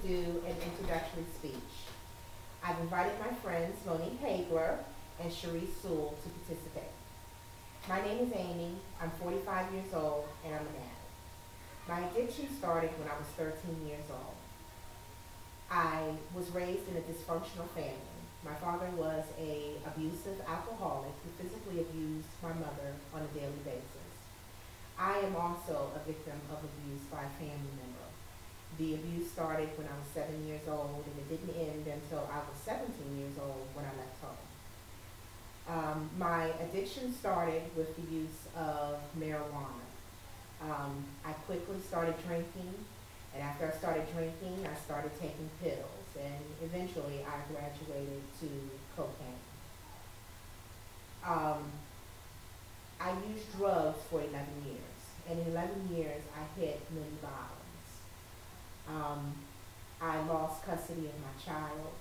do an introductory speech. I've invited my friends Monique Hagler and Cherise Sewell to participate. My name is Amy, I'm 45 years old, and I'm an addict. My addiction started when I was 13 years old. I was raised in a dysfunctional family. My father was an abusive alcoholic who physically abused my mother on a daily basis. I am also a victim of abuse by a family member. The abuse started when I was 7 years old, and it didn't end until I was 17 years old when I left home. My addiction started with the use of marijuana. I quickly started drinking, and after I started drinking, I started taking pills, and eventually I graduated to cocaine. I used drugs for 11 years, and in 11 years I hit many bottoms. I lost custody of my child.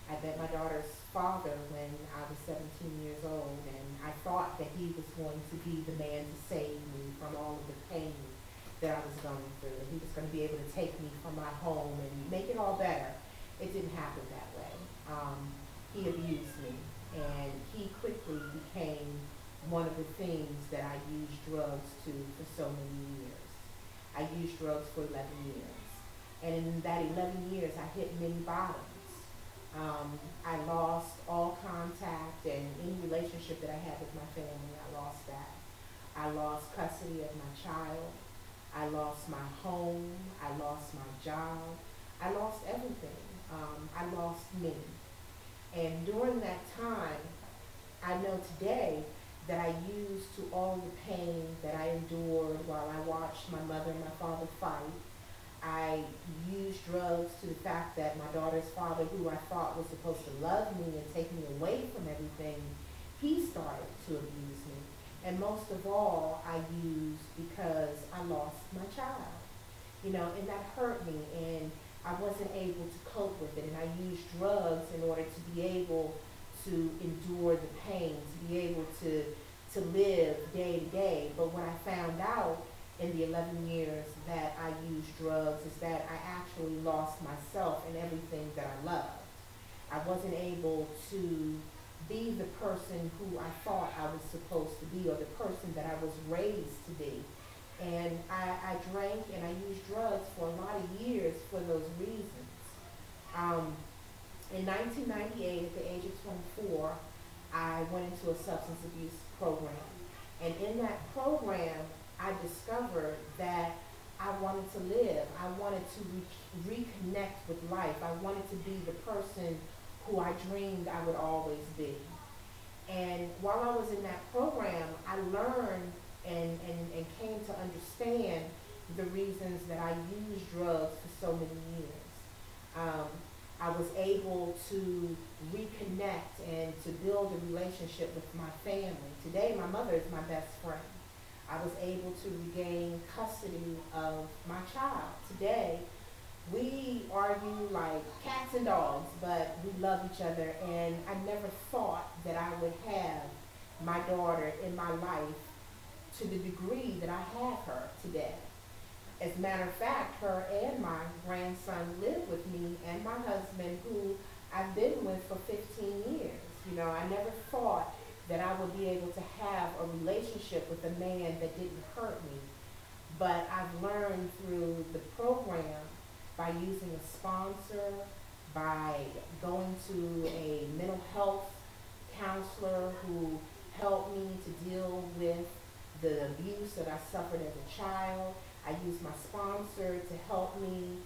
I met my daughter's father when I was 17 years old, and I thought that he was going to be the man to save me from all of the pain that I was going through. He was going to be able to take me from my home and make it all better. It didn't happen that way. He abused me, and he quickly became one of the things that I used drugs to for so many years. I used drugs for 11 years. And in that 11 years, I hit many bottoms. I lost all contact, and any relationship that I had with my family, I lost that. I lost custody of my child. I lost my home. I lost my job. I lost everything. I lost me. And during that time, I know today that I used to all the pain that I endured while I watched my mother and my father fight. I used drugs to the fact that my daughter's father, who I thought was supposed to love me and take me away from everything, he started to abuse me. And most of all, I used because I lost my child. And that hurt me, and I wasn't able to cope with it. And I used drugs in order to be able to endure the pain, to be able to live day to day. But what I found out in the 11 years that I used drugs is that I actually lost myself and everything that I loved. I wasn't able to be the person who I thought I was supposed to be, or the person that I was raised to be. And I drank and I used drugs for a lot of years for those reasons. In 1998, at the age of 24, I went into a substance abuse program. And in that program, I discovered that I wanted to live. I wanted to reconnect with life. I wanted to be the person who I dreamed I would always be. And while I was in that program, I learned and came to understand the reasons that I used drugs for so many years. I was able to reconnect and to build a relationship with my family. Today, my mother is my best friend. I was able to regain custody of my child. Today, we argue like cats and dogs, but we love each other, and I never thought that I would have my daughter in my life to the degree that I have her today. As a matter of fact, her and my grandson live with me, and my husband, who I've been with for 15 years. I never thought that I would be able to have a relationship with a man that didn't hurt me. But I've learned through the program, by using a sponsor, by going to a mental health counselor who helped me to deal with the abuse that I suffered as a child. I used my sponsor to help me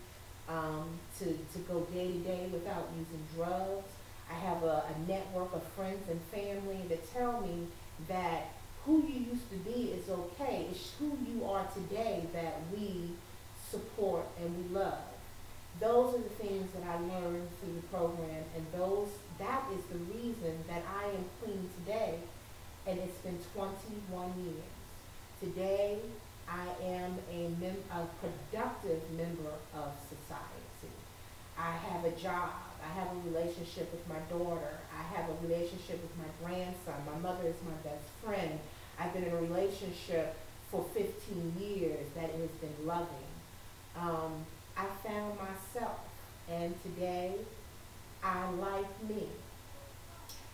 to go day to day without using drugs. I have a network of friends and family that tell me that who you used to be is okay. It's who you are today that we support and we love. Those are the things that I learned through the program, and that is the reason that I am clean today, and it's been 21 years. Today, I am a productive member of society. I have a job. I have a relationship with my daughter. I have a relationship with my grandson. My mother is my best friend. I've been in a relationship for 15 years that has been loving. I found myself. And today, I like me.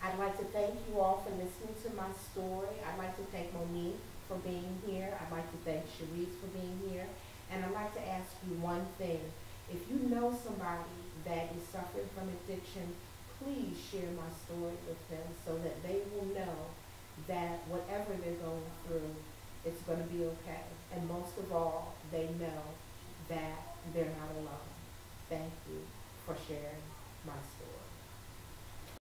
I'd like to thank you all for listening to my story. I'd like to thank Monique for being here. I'd like to thank Sharice for being here. And I'd like to ask you one thing. If you know somebody that is suffering from addiction, please share my story with them so that they will know that whatever they're going through, it's going to be okay. And most of all, they know that they're not alone. Thank you for sharing my story.